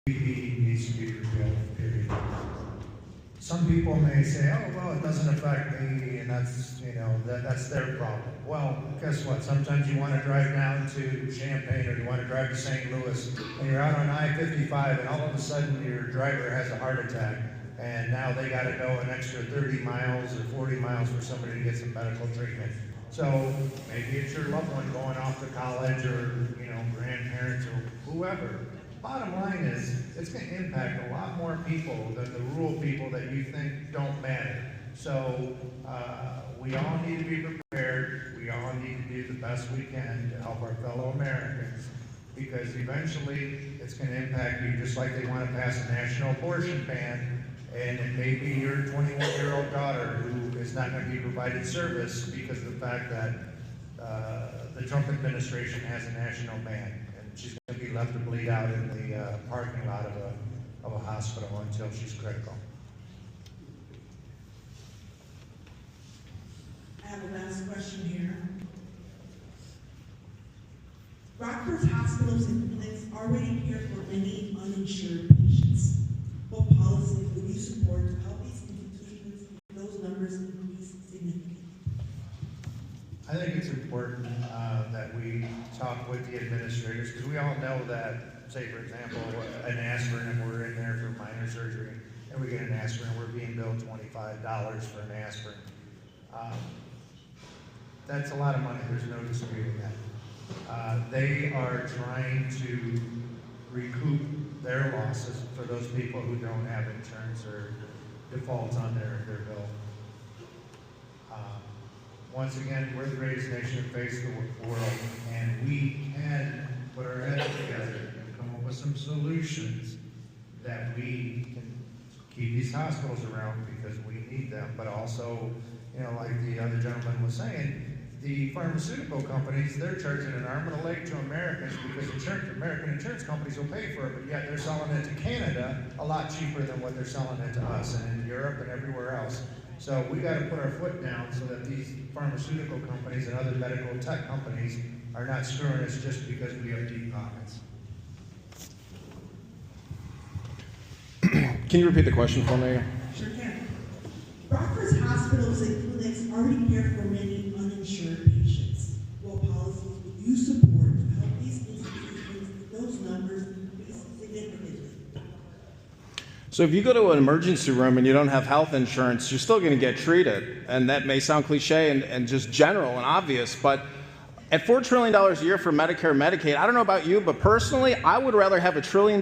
he needs to be repealed, period. Some people may say, oh, well, it doesn't affect me, and that's, that's their problem. Well, guess what? Sometimes you want to drive down to Champaign or you want to drive to St. Louis, and you're out on I-55, and all of a sudden your driver has a heart attack, and now they got to go an extra 30 miles or 40 miles for somebody to get some medical treatment. So maybe it's your loved one going off to college or, grandparents or whoever. Bottom line is, it's going to impact a lot more people than the rural people that you think don't matter. So we all need to be prepared. We all need to do the best we can to help our fellow Americans, because eventually it's going to impact you, just like they want to pass a national abortion ban, and it may be your 21-year-old daughter who is not going to be provided service because of the fact that the Trump administration has a national ban, and she's going to be left to bleed out in the parking lot of a hospital until she's critical. I have a last question here. Rockford's hospitals and clinics already care for many uninsured patients. What policies will you support to help these institutions make those numbers increase significantly? I think it's important that we talk with the administrators, because we all know that, say for example, an aspirin, and we're in there for minor surgery, and we get an aspirin, we're being billed $25 for an aspirin. That's a lot of money, there's no disputing that. They are trying to recoup their losses for those people who don't have insurance or defaults on their bill. Once again, we're the greatest nation to face the world, and we can put our heads together and come up with some solutions that we can keep these hospitals around, because we need them, but also, like the other gentleman was saying, the pharmaceutical companies, they're charging an arm and a leg to Americans because American insurance companies will pay for it, but yet they're selling it to Canada a lot cheaper than what they're selling it to us, and in Europe and everywhere else. So we got to put our foot down so that these pharmaceutical companies and other medical tech companies are not screwing us just because we have deep pockets. Can you repeat the question for me? Sure can. Rockford's hospitals and clinics already care for many uninsured patients. What policies will you support to help these institutions make those numbers increase significantly? So if you go to an emergency room and you don't have health insurance, you're still going to get treated. And that may sound cliche and just general and obvious, but at $4 trillion a year for Medicare and Medicaid, I don't know about you, but personally, I would rather have $1 trillion